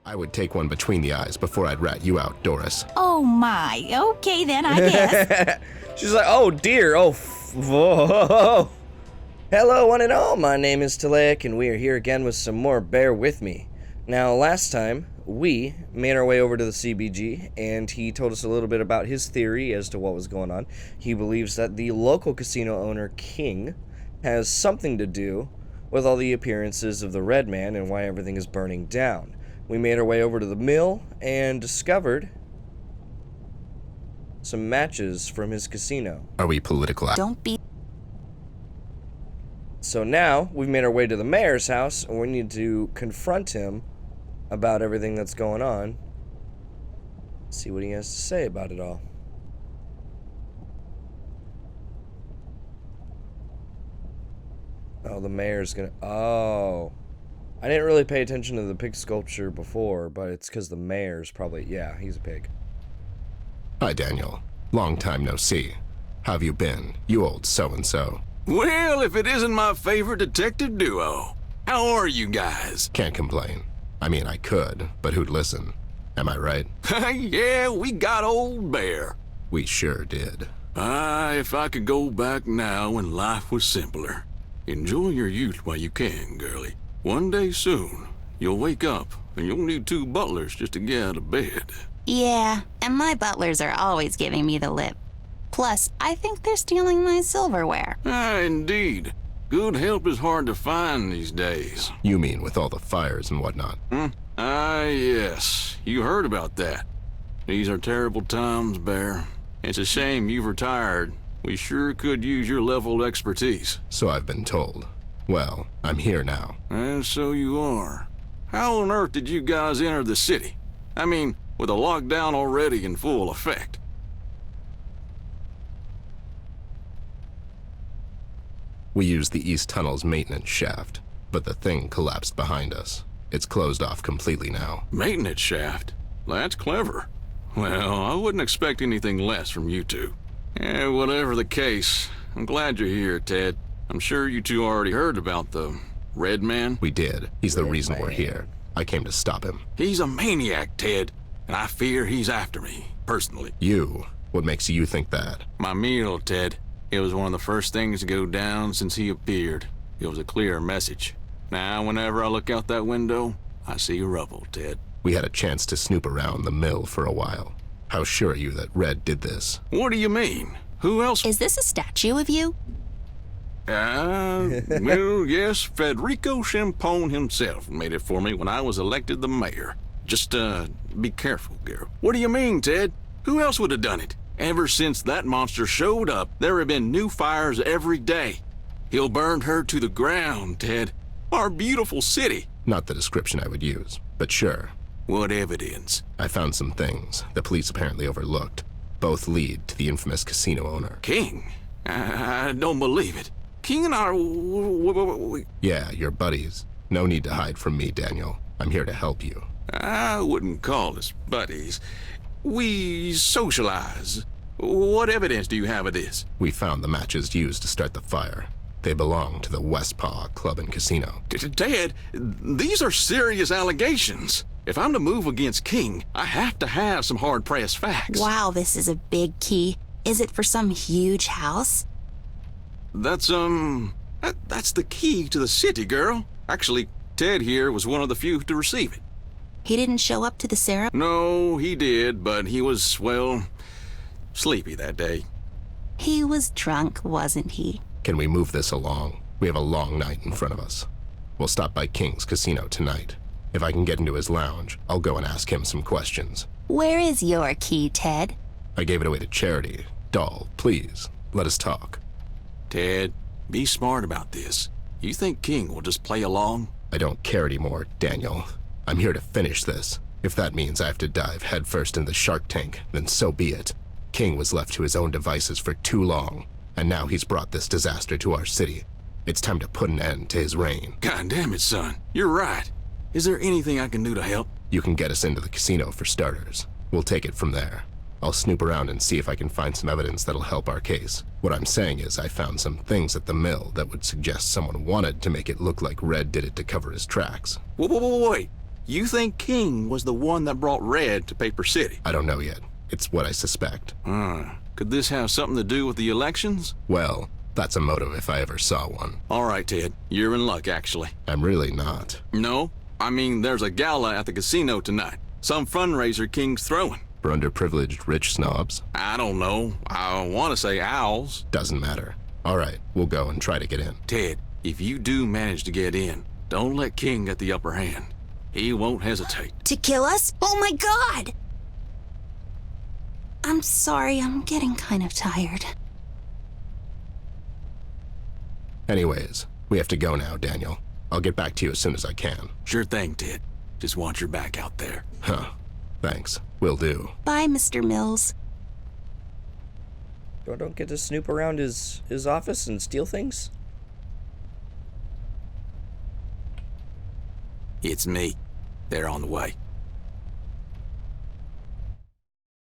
I would take one between the eyes before I'd rat you out, Doris. Oh my, okay then, I guess. She's like, oh dear, whoa. Hello one and all, my name is Talaic and we are here again with some more Bear With Me. Now last time, we made our way over to the CBG and he told us a little bit about his theory as to what was going on. He believes that the local casino owner, King, has something to do with all the appearances of the Red Man and why everything is burning down. We made our way over to the mill and discovered some matches from his casino. Are we political? Don't be... So now, we've made our way to the mayor's house, and we need to confront him about everything that's going on. See what he has to say about it all. Oh, the mayor's gonna... Oh. I didn't really pay attention to the pig sculpture before, but it's because the mayor's probably... Yeah, he's a pig. Hi, Daniel. Long time no see. How have you been, you old so-and-so? Well, if it isn't my favorite detective duo. How are you guys? Can't complain. I mean, I could, but who'd listen? Am I right? Yeah, we got old Bear. We sure did. If I could go back now when life was simpler. Enjoy your youth while you can, girlie. One day soon, you'll wake up and you'll need 2 butlers just to get out of bed. Yeah, and my butlers are always giving me the lip. Plus, I think they're stealing my silverware. Indeed. Good help is hard to find these days. You mean with all the fires and whatnot? Yes. You heard about that. These are terrible times, Bear. It's a shame you've retired. We sure could use your level of expertise. So I've been told. Well, I'm here now. And so you are. How on earth did you guys enter the city? I mean, with a lockdown already in full effect. We used the East Tunnel's maintenance shaft, but the thing collapsed behind us. It's closed off completely now. Maintenance shaft? That's clever. Well, I wouldn't expect anything less from you two. Whatever the case, I'm glad you're here, Ted. I'm sure you two already heard about the Red Man. We did. He's the reason we're here. I came to stop him. He's a maniac, Ted, and I fear he's after me, personally. You? What makes you think that? My meal, Ted. It was one of the first things to go down since he appeared. It was a clear message. Now, whenever I look out that window, I see rubble, Ted. We had a chance to snoop around the mill for a while. How sure are you that Red did this? What do you mean? Who else? Is this a statue of you? Well, yes, Federico Champone himself made it for me when I was elected the mayor. Just, be careful, girl. What do you mean, Ted? Who else would have done it? Ever since that monster showed up, there have been new fires every day. He'll burn her to the ground, Ted. Our beautiful city. Not the description I would use, but sure. What evidence? I found some things the police apparently overlooked. Both lead to the infamous casino owner. King? I don't believe it. King and I... Yeah, you're buddies. No need to hide from me, Daniel. I'm here to help you. I wouldn't call us buddies. We socialize. What evidence do you have of this? We found the matches used to start the fire. They belong to the Westpaw Club and Casino. Ted, these are serious allegations. If I'm to move against King, I have to have some hard-pressed facts. Wow, this is a big key. Is it for some huge house? That's the key to the city, girl. Actually, Ted here was one of the few to receive it. He didn't show up to the ceremony? No, he did, but he was, well, sleepy that day. He was drunk, wasn't he? Can we move this along? We have a long night in front of us. We'll stop by King's Casino tonight. If I can get into his lounge, I'll go and ask him some questions. Where is your key, Ted? I gave it away to charity. Doll, please, let us talk. Ted, be smart about this. You think King will just play along? I don't care anymore, Daniel. I'm here to finish this. If that means I have to dive headfirst in the shark tank, then so be it. King was left to his own devices for too long, and now he's brought this disaster to our city. It's time to put an end to his reign. God damn it, son. You're right. Is there anything I can do to help? You can get us into the casino for starters. We'll take it from there. I'll snoop around and see if I can find some evidence that'll help our case. What I'm saying is I found some things at the mill that would suggest someone wanted to make it look like Red did it to cover his tracks. Wait. You think King was the one that brought Red to Paper City? I don't know yet. It's what I suspect. Could this have something to do with the elections? Well, that's a motive if I ever saw one. All right, Ted. You're in luck, actually. I'm really not. No, I mean, there's a gala at the casino tonight. Some fundraiser King's throwing. For underprivileged rich snobs? I don't know. I want to say owls. Doesn't matter. All right, we'll go and try to get in. Ted, if you do manage to get in, don't let King get the upper hand. He won't hesitate. To kill us? Oh my god! I'm sorry, I'm getting kind of tired. Anyways, we have to go now, Daniel. I'll get back to you as soon as I can. Sure thing, Ted. Just want your back out there. Huh. Thanks. Will do. Bye, Mr. Mills. Don't get to snoop around his office and steal things? It's me. They're on the way.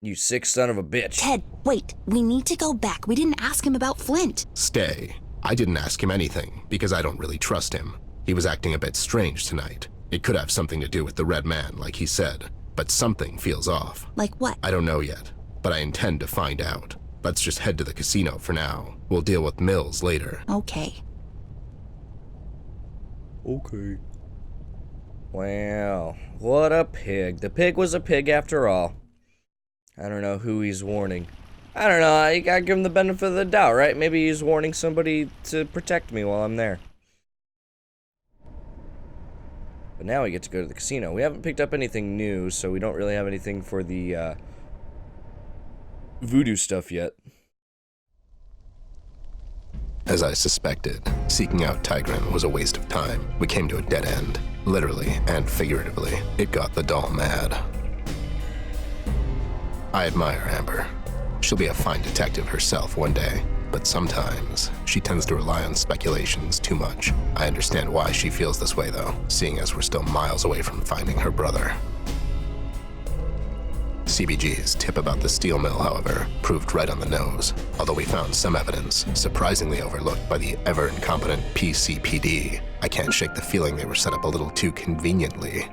You sick son of a bitch. Ted, wait. We need to go back. We didn't ask him about Flint. Stay. I didn't ask him anything, because I don't really trust him. He was acting a bit strange tonight. It could have something to do with the Red Man, like he said, but something feels off. Like what? I don't know yet, but I intend to find out. Let's just head to the casino for now. We'll deal with Mills later. Okay. Okay. Wow, what a pig. The pig was a pig after all. I don't know who he's warning. I don't know, you gotta give him the benefit of the doubt, right? Maybe he's warning somebody to protect me while I'm there. But now we get to go to the casino. We haven't picked up anything new, so we don't really have anything for the voodoo stuff yet. As I suspected, seeking out Tigran was a waste of time. We came to a dead end, literally and figuratively. It got the doll mad. I admire Amber. She'll be a fine detective herself one day, but sometimes she tends to rely on speculations too much. I understand why she feels this way, though, seeing as we're still miles away from finding her brother. CBG's tip about the steel mill, however, proved right on the nose, although we found some evidence, surprisingly overlooked by the ever-incompetent PCPD. I can't shake the feeling they were set up a little too conveniently.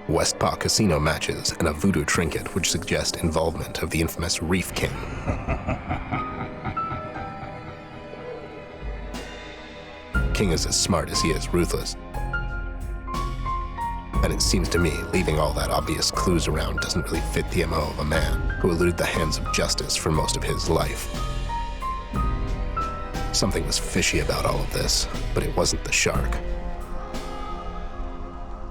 Westpaw casino matches and a voodoo trinket which suggest involvement of the infamous Reef King. King is as smart as he is ruthless. And it seems to me leaving all that obvious clues around doesn't really fit the MO of a man who eluded the hands of justice for most of his life. Something was fishy about all of this, but it wasn't the shark.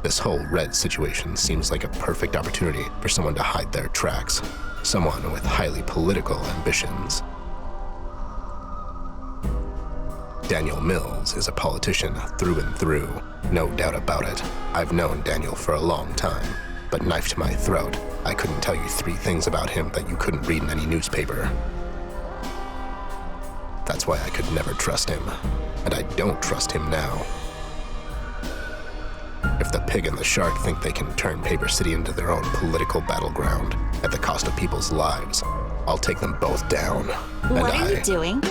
This whole Red situation seems like a perfect opportunity for someone to hide their tracks. Someone with highly political ambitions. Daniel Mills is a politician through and through, no doubt about it. I've known Daniel for a long time, but knife to my throat, I couldn't tell you 3 things about him that you couldn't read in any newspaper. That's why I could never trust him, and I don't trust him now. If the pig and the shark think they can turn Paper City into their own political battleground at the cost of people's lives, I'll take them both down. What are you doing?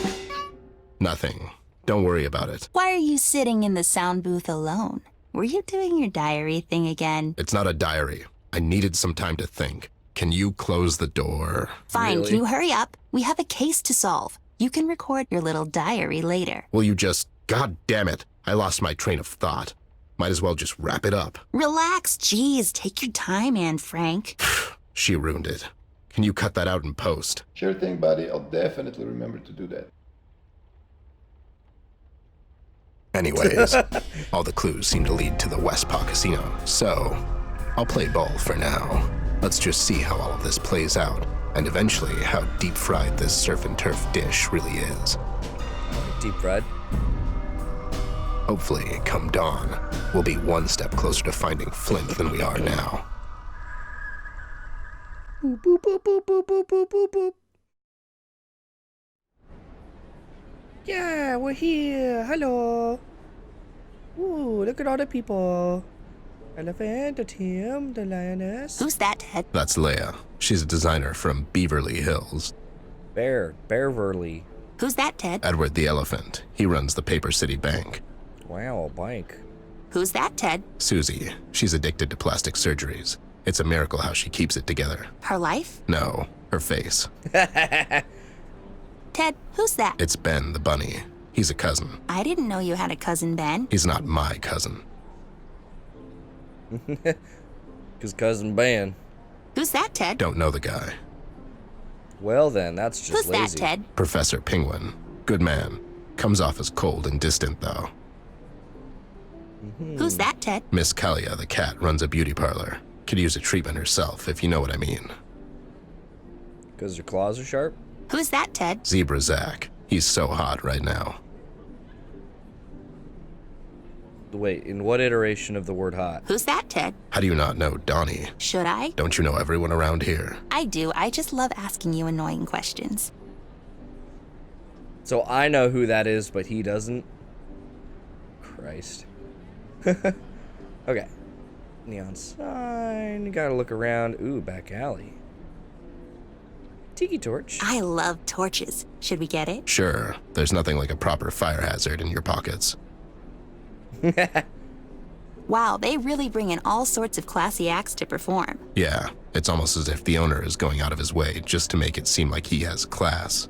Nothing. Don't worry about it. Why are you sitting in the sound booth alone? Were you doing your diary thing again? It's not a diary. I needed some time to think. Can you close the door? Fine, Really? Can you hurry up? We have a case to solve. You can record your little diary later. Will you just... God damn it. I lost my train of thought. Might as well just wrap it up. Relax, geez. Take your time, Anne Frank. She ruined it. Can you cut that out in post? Sure thing, buddy. I'll definitely remember to do that. Anyways, all the clues seem to lead to the Westpaw Casino, so I'll play ball for now. Let's just see how all of this plays out, and eventually how deep-fried this surf and turf dish really is. Deep fried. Hopefully, come dawn, we'll be one step closer to finding Flint than we are now. Boop, boop, boop, boop, boop, boop, boop, boop, boop. Yeah, we're here. Hello. Ooh, look at all the people. Elephant, the Tim, the lioness. Who's that, Ted? That's Leia. She's a designer from Beverly Hills. Beverly. Who's that, Ted? Edward the Elephant. He runs the Paper City Bank. Wow, a bank. Who's that, Ted? Susie. She's addicted to plastic surgeries. It's a miracle how she keeps it together. Her life? No, her face. Ted, who's that? It's Ben the bunny. He's a cousin. I didn't know you had a cousin, Ben. He's not my cousin. Cause cousin Ben. Who's that, Ted? Don't know the guy. Well then, that's just Who's lazy. that, Ted? Professor Penguin. Good man. Comes off as cold and distant, though. Who's that, Ted? Miss Kalia, the cat, runs a beauty parlor. Could use a treatment herself, if you know what I mean. Cause her claws are sharp? Who's that, Ted? Zebra Zach. He's so hot right now. Wait, in what iteration of the word hot? Who's that, Ted? How do you not know Donnie? Should I? Don't you know everyone around here? I do. I just love asking you annoying questions. So I know who that is, but he doesn't? Christ. Okay. Neon sign. You gotta look around. Ooh, back alley. Tiki torch. I love torches. Should we get it? Sure. There's nothing like a proper fire hazard in your pockets. Wow, they really bring in all sorts of classy acts to perform. Yeah, it's almost as if the owner is going out of his way just to make it seem like he has class.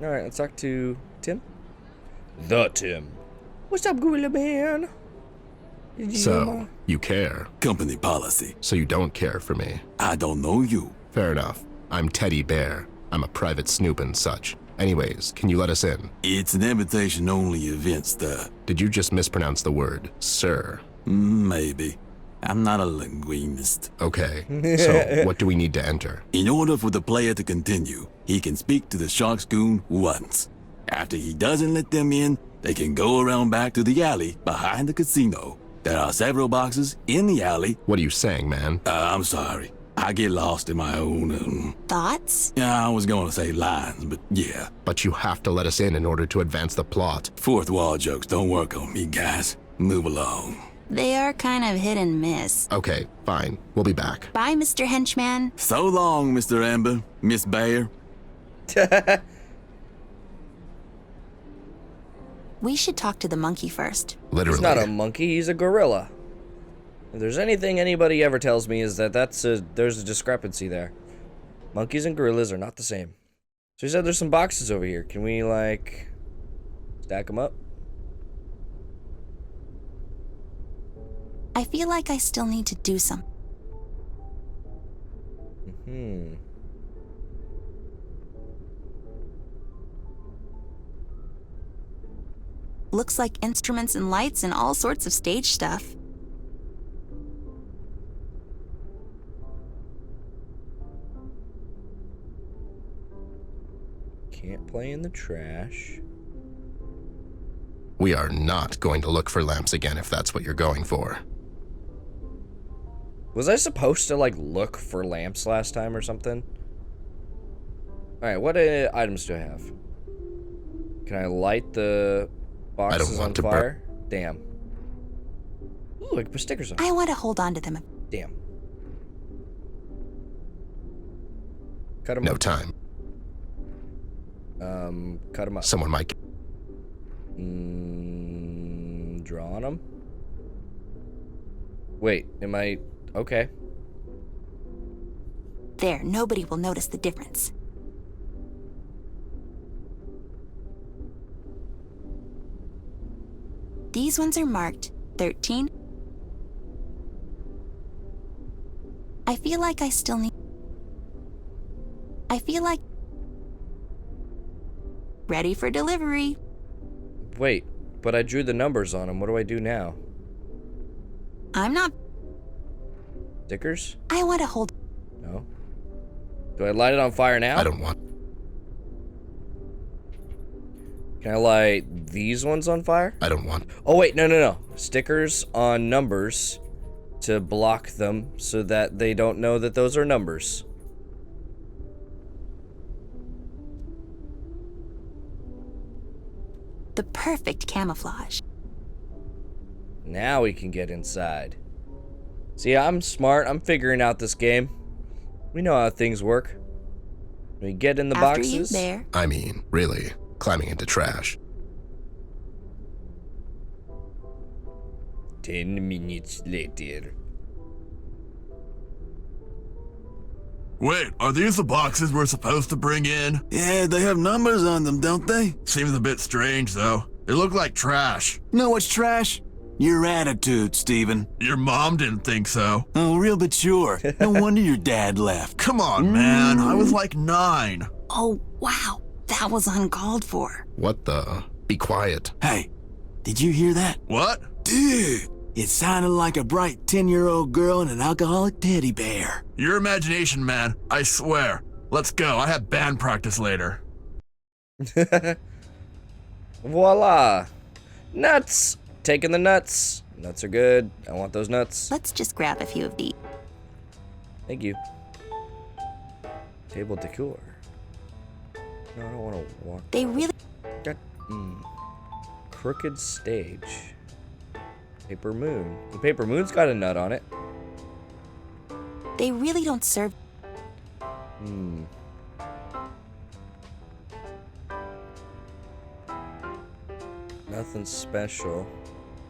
Alright, let's talk to Tim. The Tim. What's up, Gorilla Man? So, you care. Company policy. So you don't care for me. I don't know you. Fair enough. I'm Teddy Bear. I'm a private snoop and such. Anyways, can you let us in? It's an invitation-only event, sir. Did you just mispronounce the word, sir? Maybe. I'm not a linguist. Okay. So, what do we need to enter? In order for the player to continue, he can speak to the Shark's goon once. After he doesn't let them in, they can go around back to the alley behind the casino. There are several boxes in the alley. What are you saying, man? I'm sorry. I get lost in my own, Thoughts? I was going to say lines, but yeah. But you have to let us in order to advance the plot. Fourth wall jokes don't work on me, guys. Move along. They are kind of hit and miss. Okay, fine. We'll be back. Bye, Mr. Henchman. So long, Mr. Amber, Miss Bear. We should talk to the monkey first. Literally. He's not a monkey, he's a gorilla. If there's anything anybody ever tells me is that there's a discrepancy there. Monkeys and gorillas are not the same. So he said there's some boxes over here. Can we, like, stack them up? I feel like I still need to do something. Looks like instruments and lights and all sorts of stage stuff. Can't play in the trash. We are not going to look for lamps again if that's what you're going for. Was I supposed to, like, look for lamps last time or something? Alright, what items do I have? Can I light the boxes I don't want on to fire? Damn. Ooh, I can put stickers on. I want to hold on to them. Damn. Cut them No up. time. Cut them up. Someone might... Draw on them? Wait, am I... Okay. There, nobody will notice the difference. These ones are marked 13. I feel like I still need... I feel like... Ready for delivery. Wait, but I drew the numbers on them. What do I do now? I'm not... Stickers? I want to hold... No. Do I light it on fire now? I don't want... Can I light these ones on fire? I don't want... Oh, wait, no. Stickers on numbers to block them so that they don't know that those are numbers. The perfect camouflage. Now we can get inside. See, I'm smart. I'm figuring out this game. We know how things work. We get in the After boxes. you, Bear. I mean, really, climbing into trash. 10 minutes later. Wait, are these the boxes we're supposed to bring in? Yeah, they have numbers on them, don't they? Seems a bit strange, though. They look like trash. Know what's trash? Your attitude, Steven. Your mom didn't think so. Oh, real but sure. No wonder your dad left. Come on, man. I was like 9. Oh, wow. That was uncalled for. What the? Be quiet. Hey, did you hear that? What? Dude, it sounded like a bright 10-year-old girl and an alcoholic teddy bear. Your imagination, man. I swear. Let's go. I have band practice later. Voila. Nuts. Taking the nuts. Nuts are good. I want those nuts. Let's just grab a few of these. Thank you. Table decor. No, I don't want to walk. They really... Crooked stage. Paper moon. The paper moon's got a nut on it. They really don't serve... Nothing special.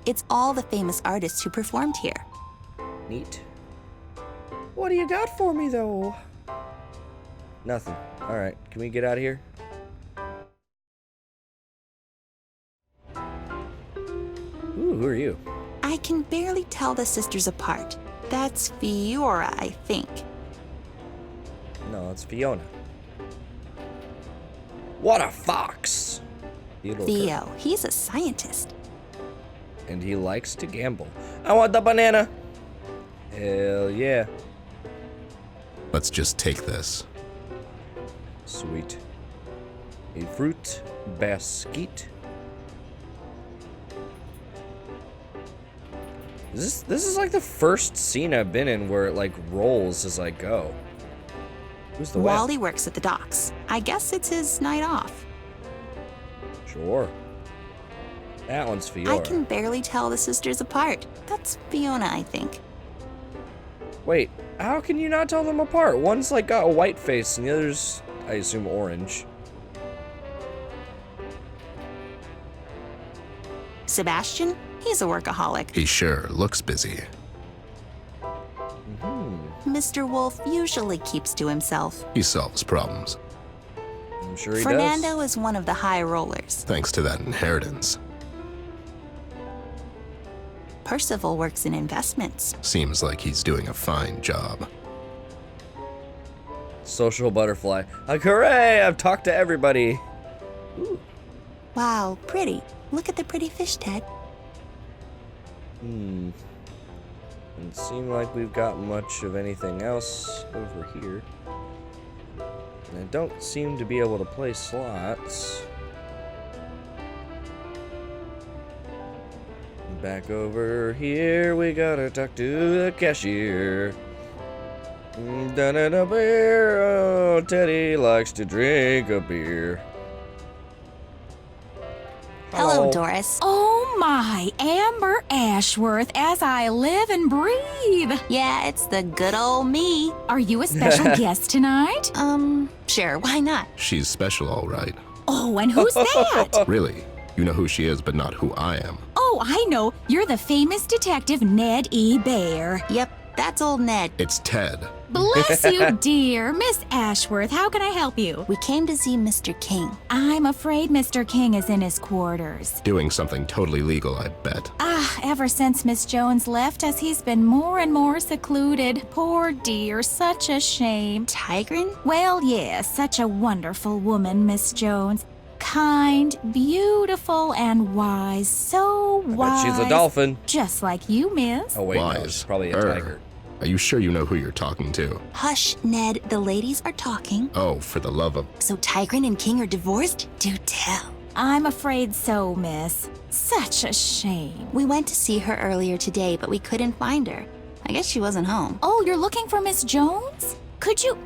It's all the famous artists who performed here. Neat. What do you got for me, though? Nothing. Alright, can we get out of here? Ooh, who are you? I can barely tell the sisters apart. That's Fiora, I think. No, it's Fiona. What a fox! Theo, he's a scientist. And he likes to gamble. I want the banana! Hell yeah. Let's just take this. Sweet. A fruit basket. This is like the first scene I've been in where it like rolls as I go. Who's the whale? Wally works at the docks. I guess it's his night off. Sure. That one's Fiora. I can barely tell the sisters apart. That's Fiona, I think. Wait, how can you not tell them apart? One's like got a white face and the other's, I assume, orange. Sebastian? He's a workaholic. He sure looks busy. Mr. Wolf usually keeps to himself. He solves problems, I'm sure he Fernando does. is one of the high rollers. thanks to that inheritance. Percival works in investments. Seems like he's doing a fine job. Social butterfly. Like, hooray! I've talked to everybody. Ooh. Wow, pretty. Look at the pretty fish, Ted. Doesn't seem like we've got much of anything else over here. And I don't seem to be able to play slots. Back over here, we gotta talk to the cashier. Da-da-da beer, oh, Teddy likes to drink a beer. Hello, Doris. Oh my, Amber Ashworth, as I live and breathe. Yeah, it's the good old me. Are you a special guest tonight? Sure, why not? She's special, all right. Oh, and who's that? Really? You know who she is, but not who I am. Oh, I know. You're the famous detective Ned E. Bear. Yep, that's old Ned. It's Ted. Bless you, dear. Miss Ashworth, how can I help you? We came to see Mr. King. I'm afraid Mr. King is in his quarters. Doing something totally legal, I bet. Ever since Miss Jones left us, he's been more and more secluded. Poor dear, such a shame. Tigrin? Well, yes, such a wonderful woman, Miss Jones. Kind, beautiful, and wise. So wise. She's a dolphin. Just like you, miss. Oh wait, no, Wise. she's probably a Her. tiger. Are you sure you know who you're talking to? Hush, Ned. The ladies are talking. Oh, for the love of... So Tigrin and King are divorced? Do tell. I'm afraid so, miss. Such a shame. We went to see her earlier today, but we couldn't find her. I guess she wasn't home. Oh, you're looking for Miss Jones? Could you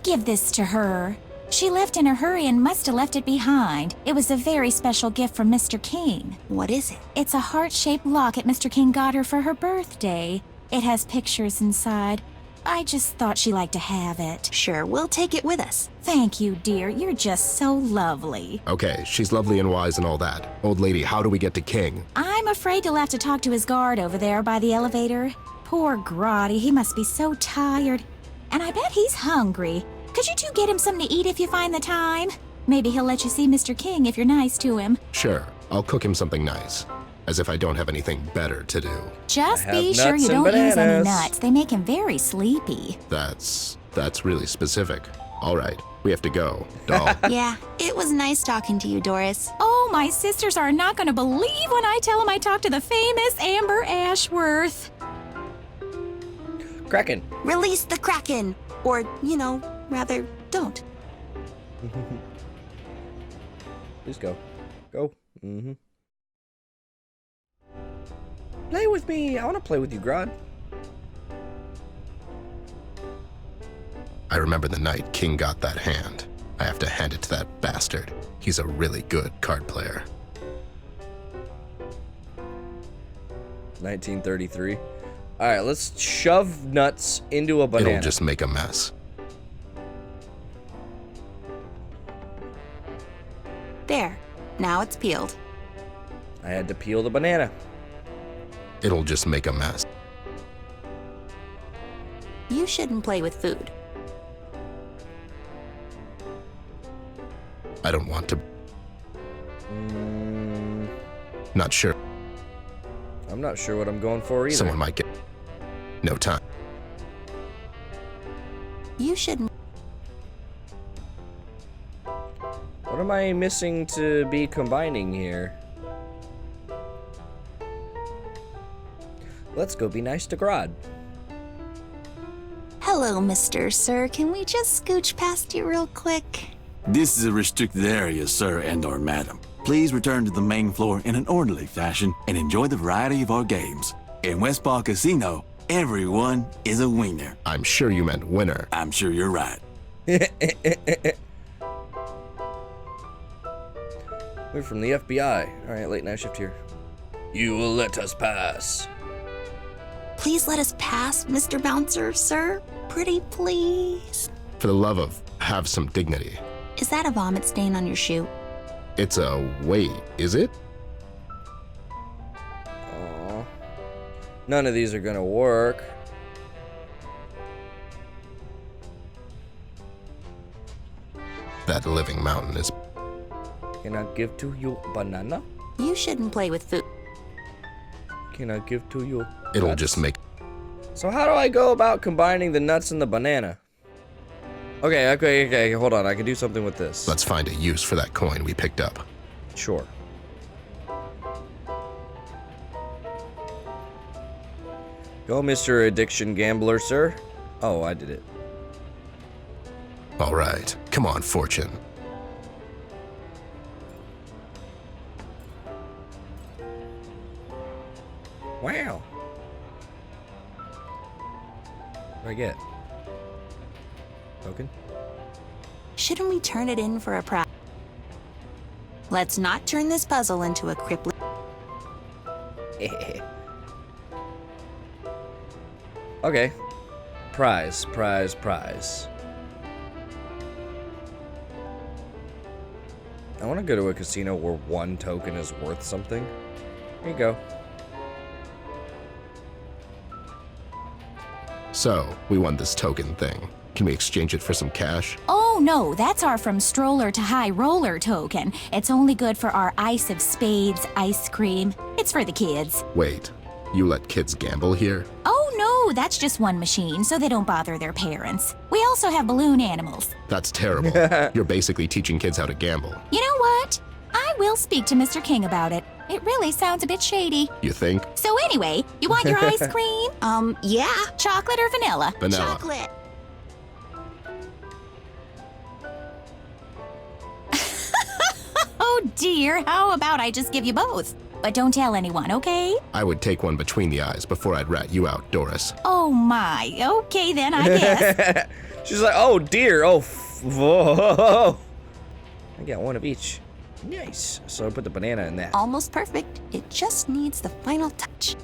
give this to her? She left in a hurry and must have left it behind. It was a very special gift from Mr. King. What is it? It's a heart-shaped locket Mr. King got her for her birthday. It has pictures inside. I just thought she liked to have it. Sure, we'll take it with us. Thank you, dear. You're just so lovely. Okay, she's lovely and wise and all that. Old lady, how do we get to King? I'm afraid you'll have to talk to his guard over there by the elevator. Poor Grotty, he must be so tired. And I bet he's hungry. Could you two get him something to eat if you find the time? Maybe he'll let you see Mr. King if you're nice to him. Sure, I'll cook him something nice. As if I don't have anything better to do. Just I be have sure nuts you and don't use any bananas. nuts. They make him very sleepy. That's really specific. All right, we have to go. Doll. Yeah, it was nice talking to you, Doris. Oh, my sisters are not going to believe when I tell them I talked to the famous Amber Ashworth. Kraken. Release the Kraken! Or, rather, don't. Please go. Go. Play with me. I want to play with you, Grodd. I remember the night King got that hand. I have to hand it to that bastard. He's a really good card player. 1933. All right, let's shove nuts into a banana. It'll just make a mess. There. Now it's peeled. I had to peel the banana. It'll just make a mess. You shouldn't play with food. I don't want to. Not sure. I'm not sure what I'm going for either. Someone might get. No time. You shouldn't. What am I missing to be combining here? Let's go be nice to Grodd. Hello, Mr. Sir. Can we just scooch past you real quick? This is a restricted area, sir and/or madam. Please return to the main floor in an orderly fashion and enjoy the variety of our games. In Westpaw Casino, everyone is a winner. I'm sure you meant winner. I'm sure you're right. We're from the FBI. All right, late night shift here. You will let us pass. Please let us pass, Mr. Bouncer, sir. Pretty please. For the love of, have some dignity. Is that a vomit stain on your shoe? It's a wait, is it? Aw. None of these are gonna work. That living mountain is. Can I give to you banana? You shouldn't play with food. Can I give to you? It'll nuts? just make. So how do I go about combining the nuts and the banana? Okay, hold on. I can do something with this. Let's find a use for that coin we picked up. Sure. Go, Mr. Addiction Gambler, sir. Oh, I did it. All right, come on, Fortune. Wow. What do I get? Token? Shouldn't we turn it in for a prize? Let's not turn this puzzle into a crippling. Okay. Prize. I want to go to a casino where one token is worth something. Here you go. So, we won this token thing. Can we exchange it for some cash? Oh, no, that's our From Stroller to High Roller token. It's only good for our Ice of Spades ice cream. It's for the kids. Wait, you let kids gamble here? Oh, no, that's just one machine, so they don't bother their parents. We also have balloon animals. That's terrible. You're basically teaching kids how to gamble. You know what? I will speak to Mr. King about it. It really sounds a bit shady. You think? So anyway, you want your ice cream? Yeah. Chocolate or vanilla? Vanilla. Chocolate. Oh dear, how about I just give you both? But don't tell anyone, okay? I would take one between the eyes before I'd rat you out, Doris. Oh my, okay then, I guess. She's like, oh dear, oh, whoa. I got one of each. Nice. So I put the banana in that. Almost perfect. It just needs the final touch.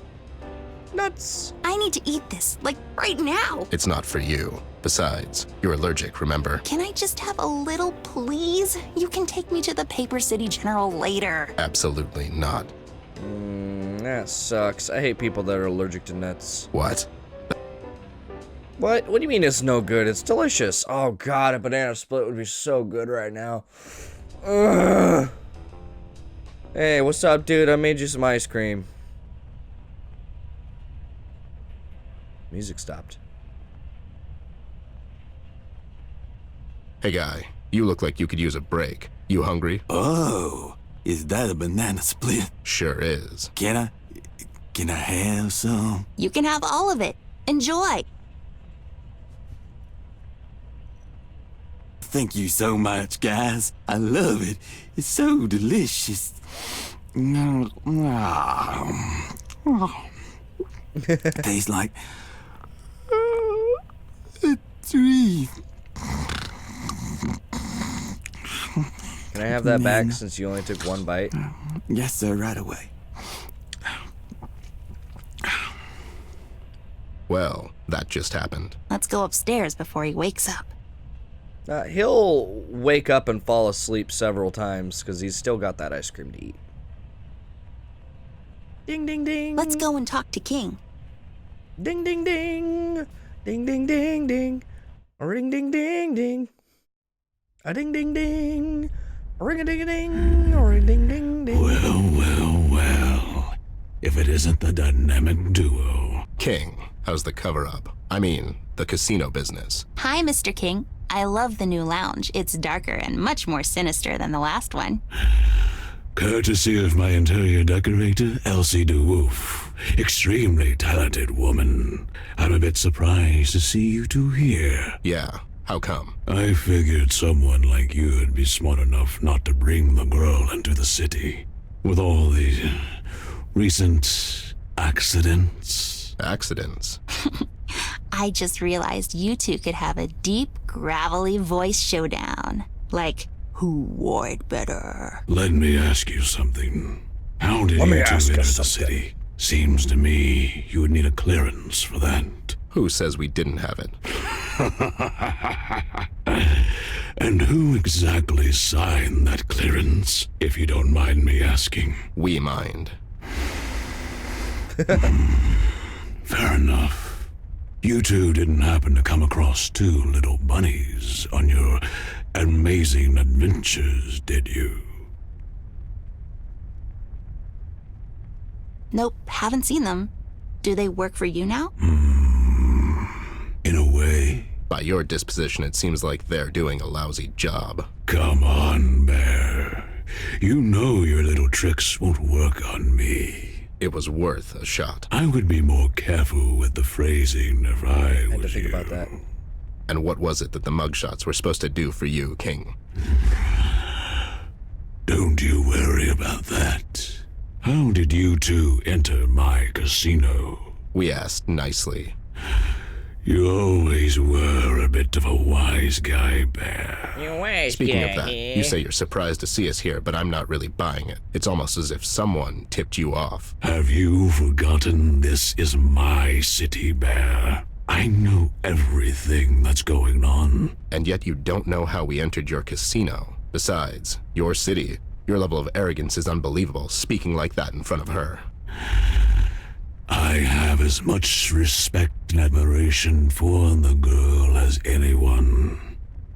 Nuts. I need to eat this, like right now. It's not for you. Besides, you're allergic, remember? Can I just have a little, please? You can take me to the Paper City General later. Absolutely not. That sucks. I hate people that are allergic to nuts. What? What? What do you mean it's no good? It's delicious. Oh god, a banana split would be so good right now. Ugh. Hey, what's up, dude? I made you some ice cream. Music stopped. Hey guy, you look like you could use a break. You hungry? Oh, is that a banana split? Sure is. Can I have some? You can have all of it. Enjoy. Thank you so much, guys. I love it. It's so delicious. Tastes like a tree. Can I have that back since you only took one bite? Yes, sir, right away. Well, that just happened. Let's go upstairs before he wakes up. He'll wake up and fall asleep several times because he's still got that ice cream to eat. Ding, ding, ding. Let's go and talk to King. Ding, ding, ding. Ding, ding, ding, ding. A ring, ding, ding, ding. A ding, ding, ding. A ring, a ding, a ding. A ring, ding, ding, ding. Well. If it isn't the dynamic duo. King, how's the cover-up? I mean, the casino business. Hi, Mr. King. I love the new lounge. It's darker and much more sinister than the last one. Courtesy of my interior decorator, Elsie DeWolf. Extremely talented woman. I'm a bit surprised to see you two here. Yeah, how come? I figured someone like you'd be smart enough not to bring the girl into the city. With all the recent accidents. Accidents? I just realized you two could have a deep, gravelly voice showdown. Like, who wore it better? Let me ask you something. How did you two enter the city? Seems to me you would need a clearance for that. Who says we didn't have it? And who exactly signed that clearance, if you don't mind me asking? We mind. Fair enough. You two didn't happen to come across two little bunnies on your amazing adventures, did you? Nope, haven't seen them. Do they work for you now? In a way. By your disposition, it seems like they're doing a lousy job. Come on, Bear. You know your little tricks won't work on me. It was worth a shot. I would be more careful with the phrasing if I had to was think you. about that. And what was it that the mugshots were supposed to do for you, King? Don't you worry about that. How did you two enter my casino? We asked nicely. You always were a bit of a wise guy, Bear. Speaking of that, you say you're surprised to see us here, but I'm not really buying it. It's almost as if someone tipped you off. Have you forgotten this is my city, Bear? I know everything that's going on. And yet you don't know how we entered your casino. Besides, your city, your level of arrogance is unbelievable, speaking like that in front of her. I have as much respect and admiration for the girl as anyone.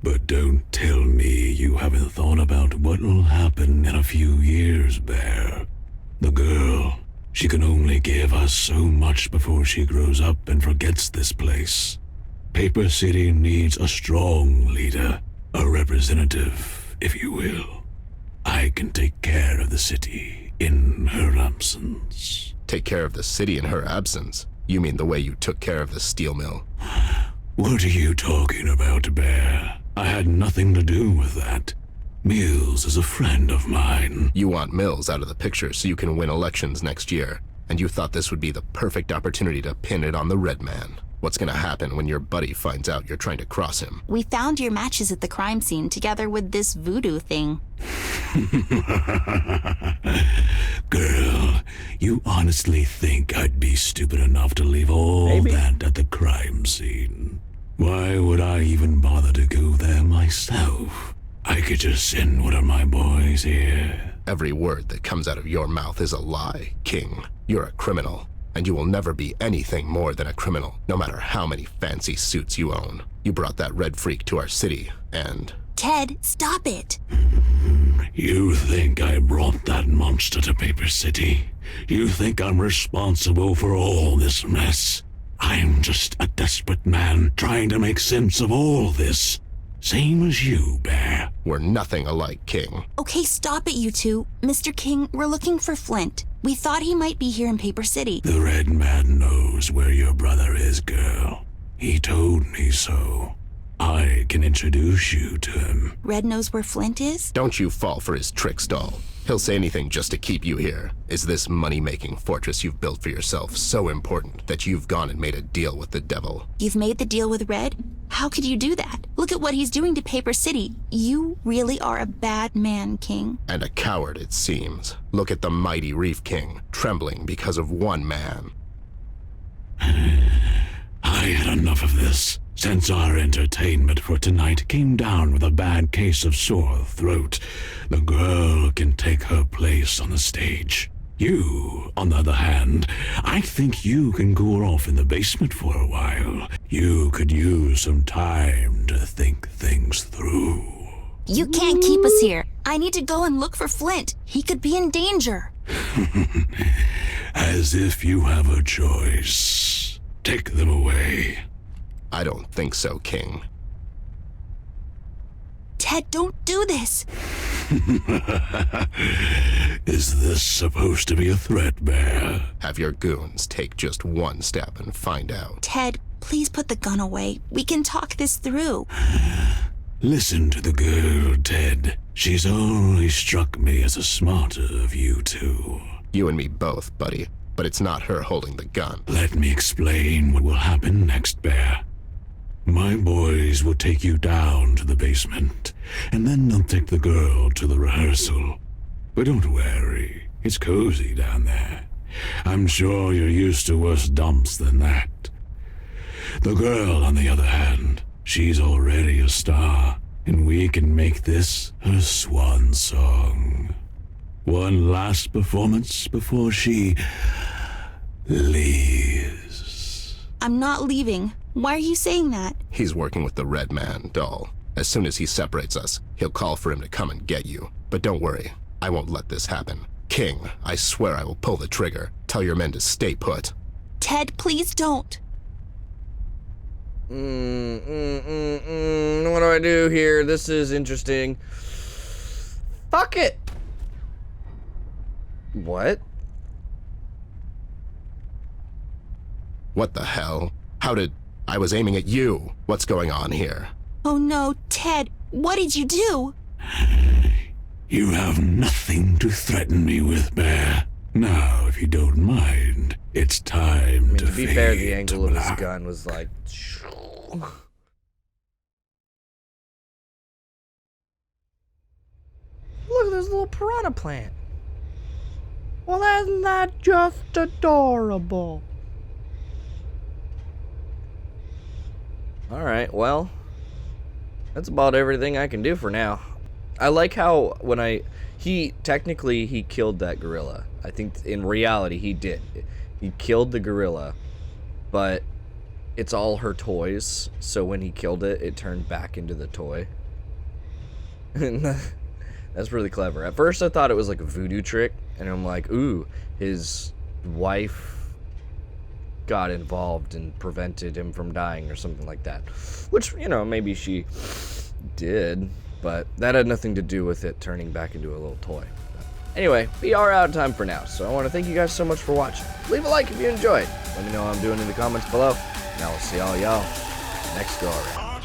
But don't tell me you haven't thought about what'll happen in a few years, Bear. The girl, she can only give us so much before she grows up and forgets this place. Paper City needs a strong leader, a representative, if you will. I can take care of the city in her absence. Take care of the city in her absence? You mean the way you took care of the steel mill? What are you talking about, Bear? I had nothing to do with that. Mills is a friend of mine. You want Mills out of the picture so you can win elections next year, and you thought this would be the perfect opportunity to pin it on the Red Man. What's gonna happen when your buddy finds out you're trying to cross him? We found your matches at the crime scene together with this voodoo thing. Girl, you honestly think I'd be stupid enough to leave all that at the crime scene? Why would I even bother to go there myself? I could just send one of my boys here. Every word that comes out of your mouth is a lie, King. You're a criminal, and you will never be anything more than a criminal, no matter how many fancy suits you own. You brought that red freak to our city, and... Ted, stop it! You think I brought that monster to Paper City? You think I'm responsible for all this mess? I'm just a desperate man trying to make sense of all this. Same as you, Bear. We're nothing alike, King. Okay, stop it, you two. Mr. King, we're looking for Flint. We thought he might be here in Paper City. The Red Man knows where your brother is, girl. He told me so. I can introduce you to him. Red knows where Flint is? Don't you fall for his tricks, doll. He'll say anything just to keep you here. Is this money-making fortress you've built for yourself so important that you've gone and made a deal with the devil? You've made the deal with Red? How could you do that? Look at what he's doing to Paper City. You really are a bad man, King. And a coward, it seems. Look at the mighty Reef King, trembling because of one man. I had enough of this. Since our entertainment for tonight came down with a bad case of sore throat, the girl can take her place on the stage. You, on the other hand, I think you can go off in the basement for a while. You could use some time to think things through. You can't keep us here. I need to go and look for Flint. He could be in danger. As if you have a choice. Take them away. I don't think so, King. Ted, don't do this. Is this supposed to be a threat, Bear? Have your goons take just one step and find out. Ted, please put the gun away. We can talk this through. Listen to the girl, Ted. She's always struck me as the smarter of you two. You and me both, buddy. But it's not her holding the gun. Let me explain what will happen next, Bear. My boys will take you down to the basement, and then they'll take the girl to the rehearsal. But don't worry, it's cozy down there. I'm sure you're used to worse dumps than that. The girl, on the other hand, she's already a star, and we can make this her swan song. One last performance before she leaves. I'm not leaving. Why are you saying that? He's working with the Red Man, doll. As soon as he separates us, he'll call for him to come and get you. But don't worry, I won't let this happen. King, I swear I will pull the trigger. Tell your men to stay put. Ted, please don't. What do I do here? This is interesting. Fuck it! What? What the hell? How did... I was aiming at you. What's going on here? Oh no, Ted, what did you do? You have nothing to threaten me with, Bear. Now, if you don't mind, it's time to be fair, the angle of his gun was like... Look at this little piranha plant. Well, isn't that just adorable? Alright, well, that's about everything I can do for now. I like how when he killed that gorilla. I think in reality he did. He killed the gorilla, but it's all her toys, so when he killed it, it turned back into the toy. That's really clever. At first I thought it was like a voodoo trick, and I'm like, ooh, his wife got involved and prevented him from dying or something like that. Which, you know, maybe she did, but that had nothing to do with it turning back into a little toy. Anyway, we are out of time for now, so I want to thank you guys so much for watching. Leave a like if you enjoyed. Let me know how I'm doing in the comments below, and I will see all y'all next go around.